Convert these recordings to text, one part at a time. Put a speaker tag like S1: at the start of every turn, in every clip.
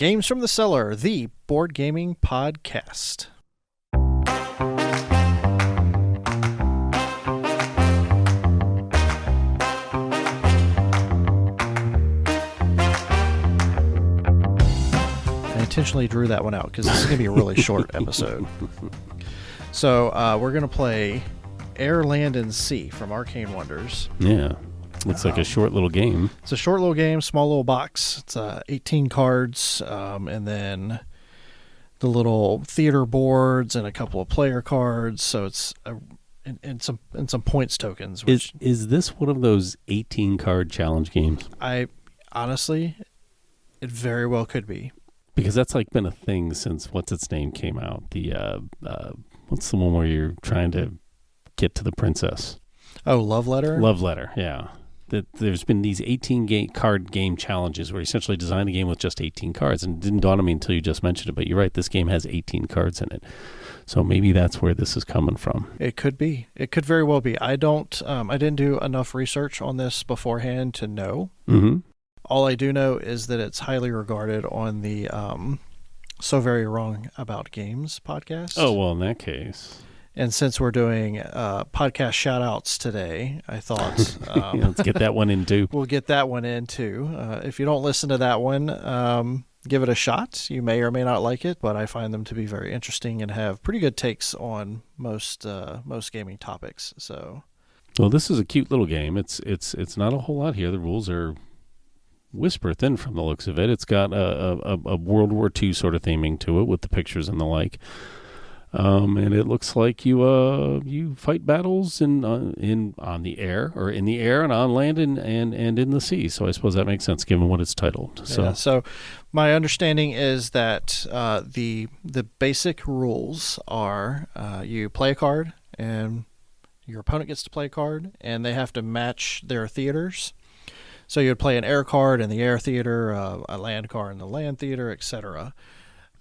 S1: Games from the Cellar, the board gaming podcast. I intentionally drew that one out because this is going to be a really short episode. So we're going to play Air, Land, and Sea from Arcane Wonders.
S2: Yeah. Looks like a short little game.
S1: It's a short little game, small little box. It's 18 cards, and then the little theater boards and a couple of player cards. So it's and some points tokens. Which
S2: Is this one of those 18 card challenge games?
S1: I honestly, it very well could be,
S2: because that's like been a thing since what's its name came out. The what's the one where you're trying to get to the princess?
S1: Oh, Love Letter.
S2: Love Letter, yeah. There's been these 18 card game challenges where you essentially design a game with just 18 cards. And it didn't dawn on me until you just mentioned it, but you're right, this game has 18 cards in it. So maybe that's where this is coming from.
S1: It could be. It could very well be. I didn't do enough research on this beforehand to know.
S2: Mm-hmm.
S1: All I do know is that it's highly regarded on the So Very Wrong About Games podcast.
S2: Oh, well, in that case.
S1: And since we're doing podcast shout-outs today, I thought...
S2: let's get that one in, too.
S1: We'll get that one in, too. If you don't listen to that one, give it a shot. You may or may not like it, but I find them to be very interesting and have pretty good takes on most gaming topics. So,
S2: well, this is a cute little game. It's not a whole lot here. The rules are whisper thin from the looks of it. It's got a World War II sort of theming to it with the pictures and the like. And it looks like you fight battles in on the air, or in the air and on land and in the sea. So I suppose that makes sense given what it's titled. So,
S1: yeah, so my understanding is that the basic rules are you play a card and your opponent gets to play a card, and they have to match their theaters. So you'd play an air card in the air theater, a land card in the land theater, etc.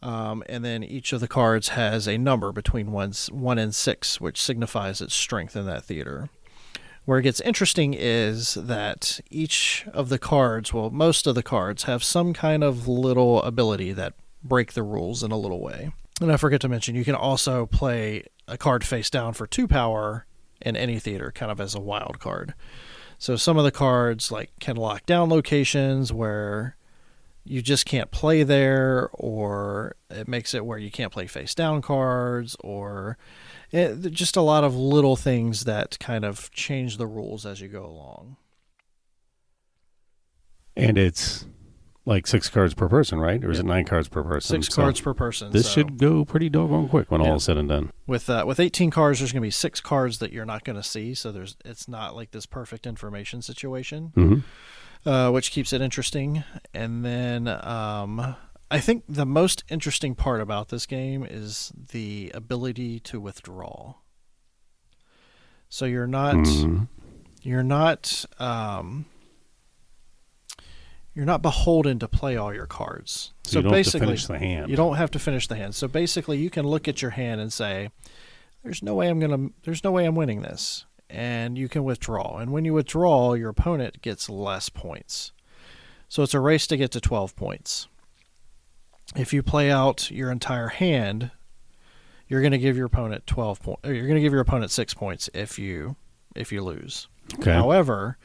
S1: And then each of the cards has a number between 1 and 6, which signifies its strength in that theater. Where it gets interesting is that each of the cards, well, most of the cards, have some kind of little ability that break the rules in a little way. And I forget to mention, you can also play a card face down for 2 power in any theater, kind of as a wild card. So some of the cards can lock down locations where you just can't play there, or it makes it where you can't play face down cards, or just a lot of little things that kind of change the rules as you go along.
S2: And it's like 6 cards per person, right? Or is it 9 cards per person?
S1: 6 cards per person.
S2: This should go pretty doggone quick when all is said and done.
S1: With 18 cards, there's going to be 6 cards that you're not going to see, so it's not like this perfect information situation.
S2: Mm-hmm.
S1: Which keeps it interesting. And then I think the most interesting part about this game is the ability to withdraw. So you're not beholden to play all your cards.
S2: So you don't basically have to finish the hand.
S1: You don't have to finish the hand. So basically, you can look at your hand and say, "There's no way I'm winning this." And you can withdraw. And when you withdraw, your opponent gets less points. So it's a race to get to 12 points. If you play out your entire hand, you're going to give your opponent 12 points. You're going to give your opponent 6 points if you lose.
S2: Okay.
S1: However,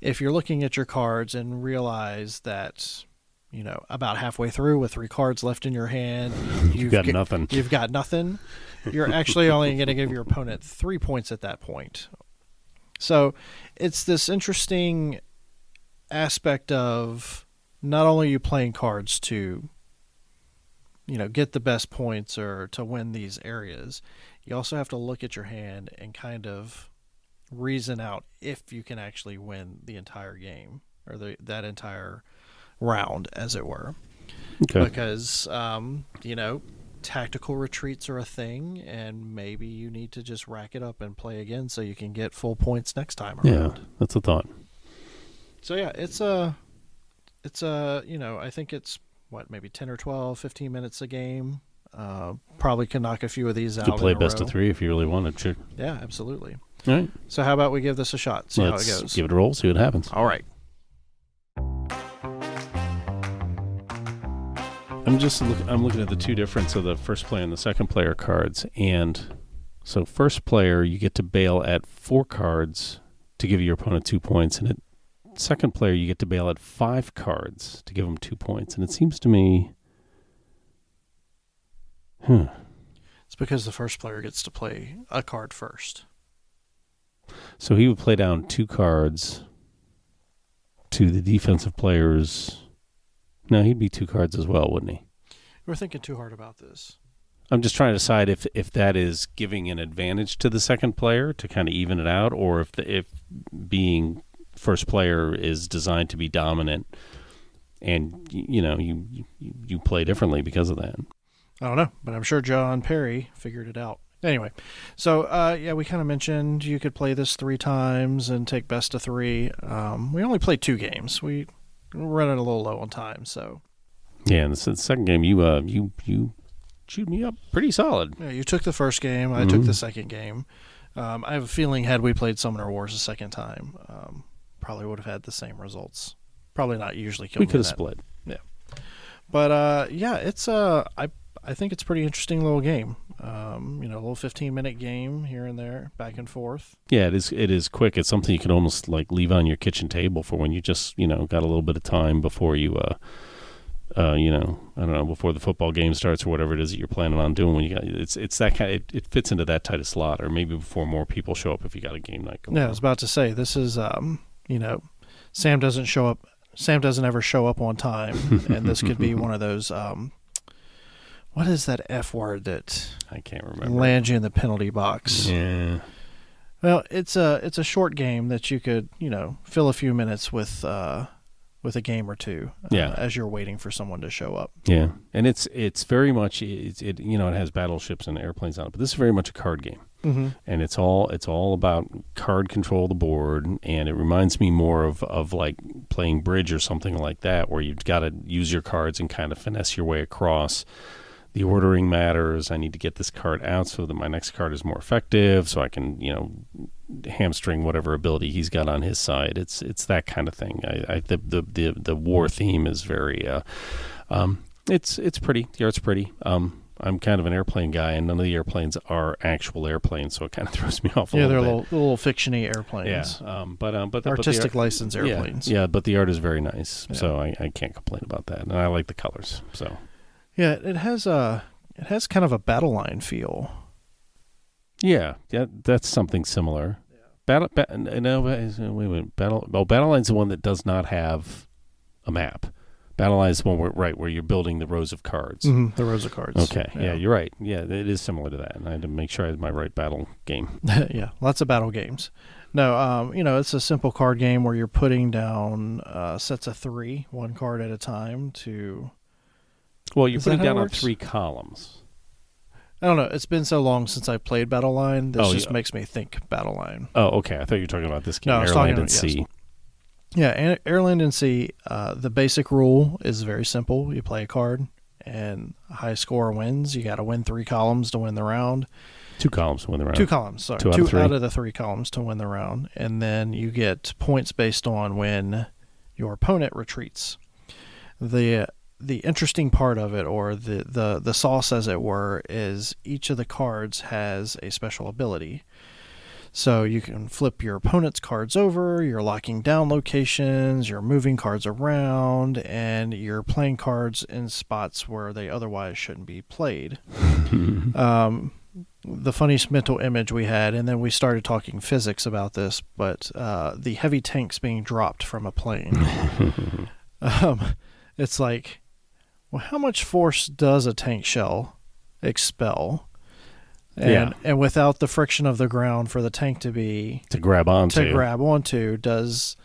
S1: if you're looking at your cards and realize that, about halfway through with 3 cards left in your hand,
S2: you've got nothing.
S1: You've got nothing. You're actually only going to give your opponent 3 points at that point. So it's this interesting aspect of not only you playing cards to, get the best points or to win these areas, you also have to look at your hand and kind of reason out if you can actually win the entire game or that entire round, as it were.
S2: Okay.
S1: Because, tactical retreats are a thing, and maybe you need to just rack it up and play again so you can get full points next time around.
S2: Yeah, that's a thought.
S1: So yeah, it's I think it's maybe 10 or 12, 15 minutes a game. Probably can knock a few of these out.
S2: You could play best of 3 if you really wanted to.
S1: Yeah, absolutely.
S2: All right.
S1: So how about we give this a shot? See how it goes.
S2: Give it a roll, see what happens.
S1: All right.
S2: I'm looking at the two difference of the first player and the second player cards, and so first player you get to bail at 4 cards to give your opponent 2 points, and at second player you get to bail at 5 cards to give them 2 points. And it seems to me,
S1: It's because the first player gets to play a card first.
S2: so he would play down 2 cards to the defensive players. No, he'd be 2 cards as well, wouldn't he?
S1: We're thinking too hard about this.
S2: I'm just trying to decide if that is giving an advantage to the second player to kind of even it out, or if being first player is designed to be dominant, and you play differently because of that.
S1: I don't know, but I'm sure John Perry figured it out. Anyway, so we kind of mentioned you could play this 3 times and take best of 3. We only played 2 games. We running a little low on time, so.
S2: Yeah, and the second game, you chewed me up pretty solid.
S1: Yeah, you took the first game. I took the second game. I have a feeling had we played Summoner Wars a second time, probably would have had the same results. Probably not usually.
S2: We could have split.
S1: Yeah, but it's I think it's a pretty interesting little game. A little 15-minute game here and there, back and forth.
S2: Yeah, it is quick. It's something you can almost like leave on your kitchen table for when you just got a little bit of time before you I don't know, before the football game starts or whatever it is that you're planning on doing. When you got it's that kind of, it fits into that tight of slot, or maybe before more people show up if you got a game night going.
S1: Yeah, I was about to say this is Sam doesn't show up. Sam doesn't ever show up on time, and this could be one of those. What is that F word that
S2: I can't remember?
S1: Lands you in the penalty box.
S2: Yeah.
S1: Well, it's a short game that you could fill a few minutes with a game or two. As you're waiting for someone to show up.
S2: Yeah, and it's very much it has battleships and airplanes on it, but this is very much a card game.
S1: Mm-hmm.
S2: And it's all about card control of the board, and it reminds me more of like playing bridge or something like that, where you've got to use your cards and kind of finesse your way across. The ordering matters. I need to get this card out so that my next card is more effective, so I can hamstring whatever ability he's got on his side. It's that kind of thing. The war theme is very it's pretty. The art's pretty. I'm kind of an airplane guy, and none of the airplanes are actual airplanes, so it kind of throws me off a little bit.
S1: Yeah, they're little fiction-y airplanes.
S2: Yeah, but
S1: artistic license airplanes.
S2: Yeah, but the art is very nice, so I can't complain about that, and I like the colors. So
S1: yeah, it has kind of a battle line feel.
S2: Yeah, that's something similar. Yeah. Wait a minute. Battle Line's the one that does not have a map. Battle Line is the one where you're building the rows of cards.
S1: Mm-hmm, the rows of cards.
S2: Okay, yeah, you're right. Yeah, it is similar to that, and I had to make sure I had my right battle game.
S1: Yeah, lots of battle games. No, it's a simple card game where you're putting down sets of 3, 1 card at a time to...
S2: Well, you're putting down on 3 columns.
S1: I don't know. It's been so long since I played Battle Line. This just makes me think Battle Line.
S2: Oh, okay. I thought you were talking about this game,
S1: no,
S2: Air, Land, and Sea.
S1: Yes. Yeah, Air, Land, and Sea. The basic rule is very simple. You play a card, and high score wins. You got to win 3 columns to win the round.
S2: 2 columns to win the round.
S1: 2 columns, sorry.
S2: 2
S1: out of the 3 columns to win the round. And then you get points based on when your opponent retreats. The interesting part of it, or the sauce as it were, is each of the cards has a special ability. So you can flip your opponent's cards over, you're locking down locations, you're moving cards around, and you're playing cards in spots where they otherwise shouldn't be played. The funniest mental image we had, and then we started talking physics about this, but the heavy tanks being dropped from a plane. It's like, well, how much force does a tank shell expel? And without the friction of the ground for the tank to grab onto, does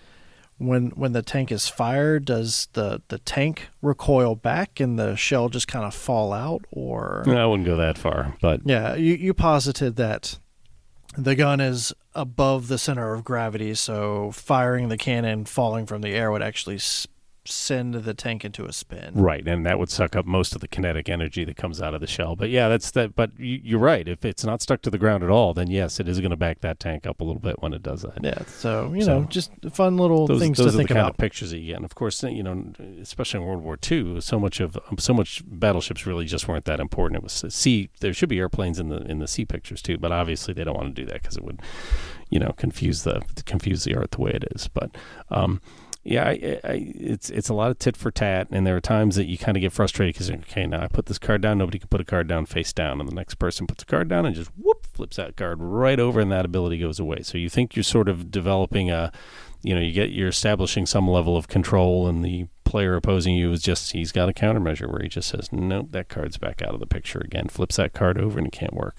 S1: when the tank is fired, does the tank recoil back and the shell just kind of fall out? Or
S2: I wouldn't go that far, but
S1: yeah, you posited that the gun is above the center of gravity, so firing the cannon falling from the air would actually send the tank into a spin.
S2: Right, and that would suck up most of the kinetic energy that comes out of the shell. But yeah, that's that. But you're right. If it's not stuck to the ground at all, then yes, it is going to back that tank up a little bit when it does that.
S1: Yeah, so just fun little things
S2: those
S1: to
S2: are
S1: think
S2: the kind
S1: about.
S2: of pictures that you get. And of course, especially in World War II, so much battleships really just weren't that important. It was sea. There should be airplanes in the sea pictures too, but obviously they don't want to do that because it would, confuse the art the way it is. But yeah, it's a lot of tit for tat, and there are times that you kind of get frustrated because, okay, now I put this card down, nobody can put a card down face down, and the next person puts a card down and just whoop, flips that card right over, and that ability goes away. So you think you're sort of developing you're establishing some level of control, and the player opposing you he's got a countermeasure where he just says, nope, that card's back out of the picture again, flips that card over, and it can't work.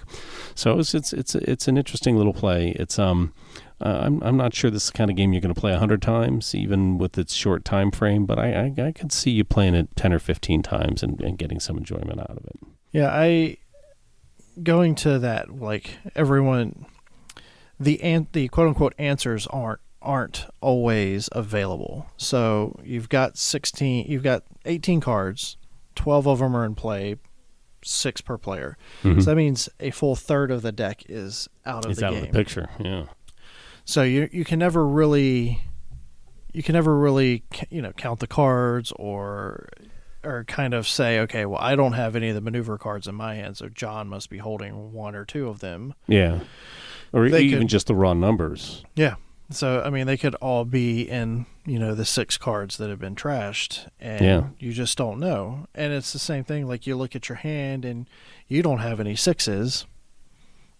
S2: So it's an interesting little play. It's I'm not sure this is the kind of game you're going to play 100 times, even with its short time frame, but I could see you playing it 10 or 15 times and getting some enjoyment out of it.
S1: Yeah, going to that, like everyone, the quote unquote answers aren't always available. So you've got 18 cards, 12 of them are in play, 6 per player.
S2: Mm-hmm.
S1: So that means a full third of the deck is out of the game.
S2: It's out of the picture, yeah.
S1: So you can never really count the cards or kind of say, okay, well, I don't have any of the maneuver cards in my hand, so John must be holding 1 or 2 of them.
S2: Yeah, or even just the raw numbers.
S1: Yeah. So, I mean, they could all be in, the 6 cards that have been trashed, and you just don't know. And it's the same thing, like you look at your hand and you don't have any 6s,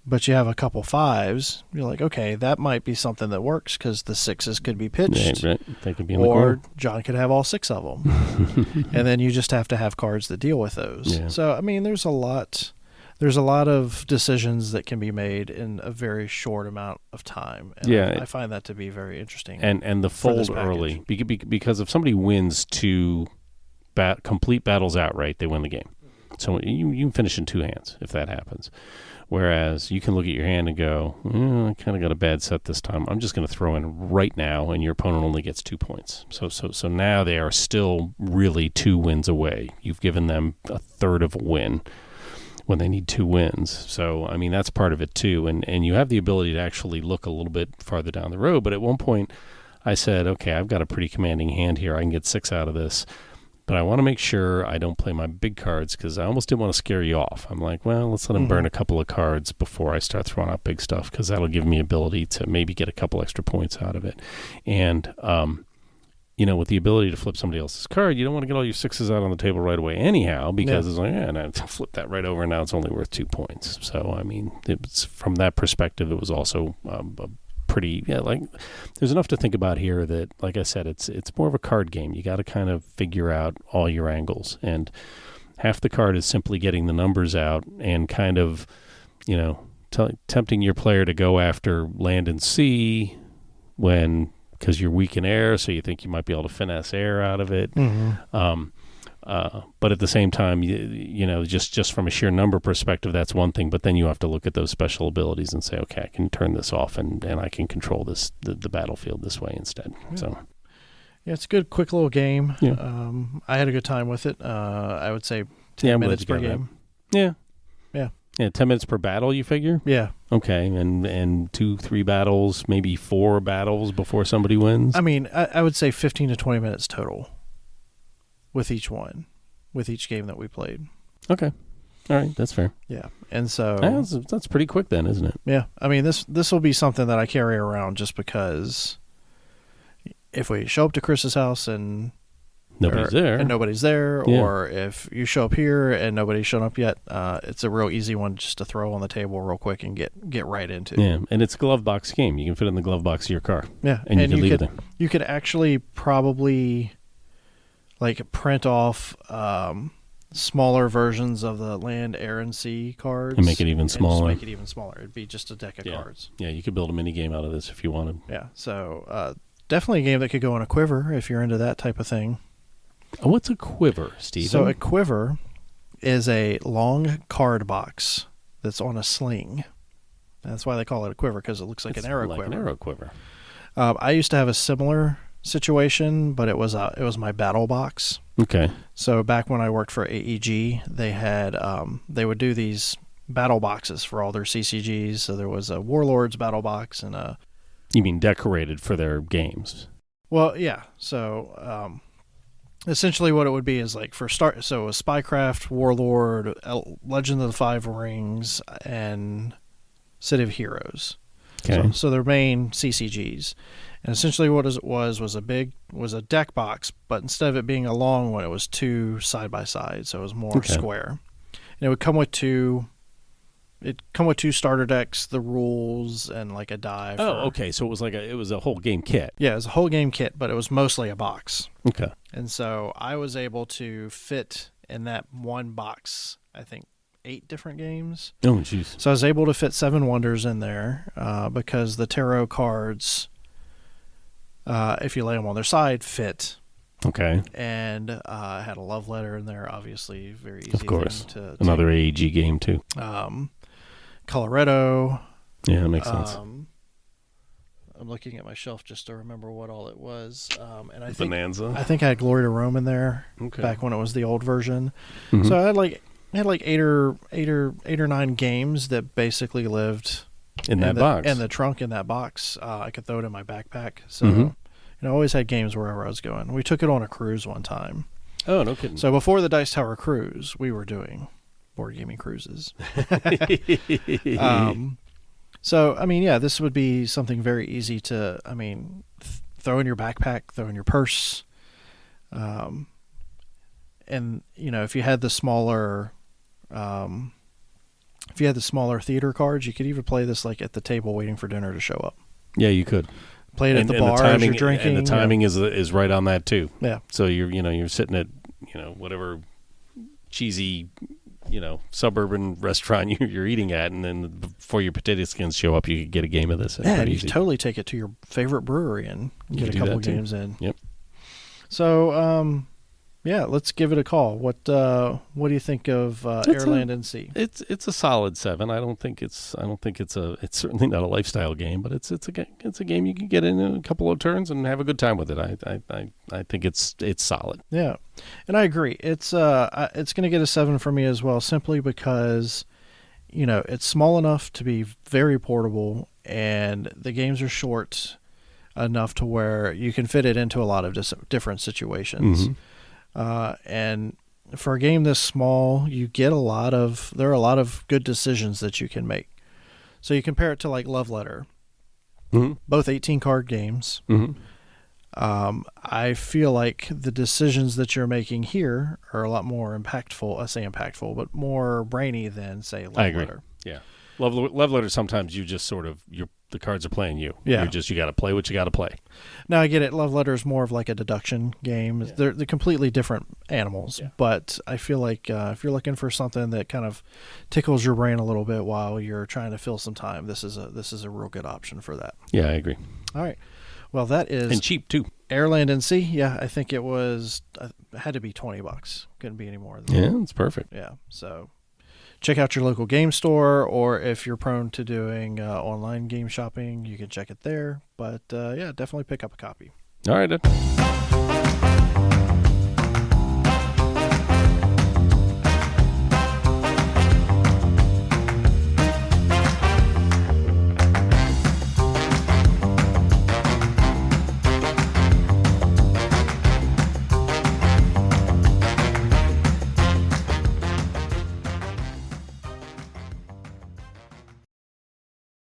S1: but you have a couple 5s. You're like, okay, that might be something that works because the 6s could be pitched.
S2: Right. They could be in the
S1: or
S2: corner.
S1: John could have all 6 of them. And then you just have to have cards that deal with those.
S2: Yeah.
S1: So, I mean, there's a lot of decisions that can be made in a very short amount of time. And I find that to be very interesting.
S2: And the fold early, because if somebody wins 2 complete battles outright, they win the game. So you can finish in 2 hands if that happens. Whereas you can look at your hand and go, I kind of got a bad set this time. I'm just going to throw in right now, and your opponent only gets 2 points. So now they are still really 2 wins away. You've given them a third of a win when they need 2 wins. So, I mean, that's part of it too. And you have the ability to actually look a little bit farther down the road. But at one point I said, okay, I've got a pretty commanding hand here. I can get 6 out of this. But I want to make sure I don't play my big cards because I almost didn't want to scare you off. I'm like, well, let's let him burn a couple of cards before I start throwing out big stuff because that'll give me ability to maybe get a couple extra points out of it. And, with the ability to flip somebody else's card, you don't want to get all your 6s out on the table right away anyhow because it's like, and I flip that right over and now it's only worth 2 points. So, I mean, it's, from that perspective, it was also pretty, there's enough to think about here that, like I said, it's more of a card game. You got to kind of figure out all your angles, and half the card is simply getting the numbers out and kind of, tempting your player to go after land and sea because you're weak in air, so you think you might be able to finesse air out of it. Mm-hmm. But at the same time, just from a sheer number perspective, that's one thing. But then you have to look at those special abilities and say, okay, I can turn this off and I can control the battlefield this way instead. Yeah. So,
S1: yeah, it's a good, quick little game.
S2: Yeah.
S1: I had a good time with it. I would say 10 minutes per game.
S2: Yeah.
S1: Yeah.
S2: Yeah, 10 minutes per battle, you figure?
S1: Yeah.
S2: Okay, and 2-3 battles, maybe 4 battles before somebody wins?
S1: I mean, I would say 15 to 20 minutes total with each game that we played.
S2: Okay. All right, that's fair.
S1: Yeah, and so...
S2: That's pretty quick then, isn't it?
S1: Yeah, I mean, this will be something that I carry around just because if we show up to Chris's house and... nobody's there,
S2: yeah.
S1: Or if you show up here and nobody's shown up yet, it's a real easy one just to throw on the table real quick and get right into.
S2: Yeah, and it's a glove box game. You can fit it in the glove box of your car.
S1: Yeah,
S2: and you can leave it there.
S1: You could actually probably print off smaller versions of the land, air, and sea cards
S2: and make it even smaller.
S1: It'd be just a deck of cards.
S2: Yeah, you could build a mini game out of this if you wanted.
S1: Yeah, so definitely a game that could go in a quiver if you're into that type of thing.
S2: What's a quiver, Stephen?
S1: So a quiver is a long card box that's on a sling. That's why they call it a quiver, because it looks like an arrow quiver.
S2: An arrow quiver.
S1: I used to have a similar situation, but it was my battle box.
S2: Okay.
S1: So back when I worked for AEG, they had they would do these battle boxes for all their CCGs. So there was a Warlords battle box and a
S2: You mean decorated for their games?
S1: well, yeah. So essentially, what it would be is like for start. So it was Spycraft, Warlord, Legend of the Five Rings, and City of Heroes.
S2: Okay.
S1: So their main CCGs. And essentially what it was a deck box, but instead of it being a long one, it was two side by side, so it was more
S2: Okay.
S1: square. And it would come with two starter decks, the rules, and like a die.
S2: Okay. So it was a whole game kit.
S1: Yeah, it was a whole game kit, but it was mostly a box.
S2: Okay.
S1: And so I was able to fit in that one box, I think, 8 different games.
S2: Oh, jeez.
S1: So I was able to fit 7 Wonders in there because the tarot cards, if you lay them on their side, fit.
S2: Okay.
S1: And I had a love letter in there, obviously, very easy.
S2: Of course.
S1: Thing to
S2: Another AEG game too.
S1: Colorado.
S2: Yeah, that makes sense.
S1: I'm looking at my shelf just to remember what all it was. And I think
S2: Bonanza.
S1: I think I had Glory to Rome in there
S2: Okay.
S1: back when it was the old version.
S2: Mhm.
S1: So I had like 8 or 9 games that basically lived
S2: in that box.
S1: in the trunk in that box. I could throw it in my backpack. So
S2: Mhm.
S1: I always had games wherever I was going. We took it on a cruise one time.
S2: Oh, no kidding.
S1: So before the Dice Tower cruise, we were doing board gaming cruises. So I mean, yeah, this would be something very easy to. I mean, throw in your backpack, throw in your purse, and if you had the smaller. If you had the smaller theater cards, you could even play this like at the table waiting for dinner to show up.
S2: Yeah, you could.
S1: Play it at the bar as you're drinking.
S2: And the timing is right on that too.
S1: Yeah.
S2: So you're sitting at whatever cheesy suburban restaurant you're eating at, and then before your potato skins show up, you could get a game of this.
S1: Yeah, and you could totally take it to your favorite brewery and get a couple games in.
S2: Yep.
S1: So yeah, let's give it a call. What do you think of Airland NC?
S2: It's a solid 7. I don't think it's it's certainly not a lifestyle game, but it's a game you can get in a couple of turns and have a good time with it. I think it's solid.
S1: Yeah, and I agree. It's going to get a 7 for me as well, simply because it's small enough to be very portable, and the games are short enough to where you can fit it into a lot of different situations.
S2: Mm-hmm.
S1: And for a game this small, there are a lot of good decisions that you can make. So you compare it to like Love Letter,
S2: Mm-hmm.
S1: both 18 card games.
S2: Mm-hmm.
S1: I feel like the decisions that you're making here are a lot more impactful. I say impactful, but more brainy than say Love
S2: I agree.
S1: Letter.
S2: Yeah. Love Letter, sometimes you just sort of the cards are playing you.
S1: Yeah.
S2: You got to play what you got to play.
S1: Now I get it. Love Letter is more of like a deduction game.
S2: Yeah.
S1: They're completely different animals,
S2: Yeah.
S1: but I feel like if you're looking for something that kind of tickles your brain a little bit while you're trying to fill some time, this is a real good option for that.
S2: Yeah, I agree.
S1: All right. Well, that is
S2: And cheap too.
S1: Airland NC. Yeah, I think it was had to be $20. Couldn't be any more than that.
S2: Yeah, it's perfect.
S1: Yeah. So check out your local game store, or if you're prone to doing online game shopping, you can check it there. But yeah, definitely pick up a copy.
S2: All right. Then.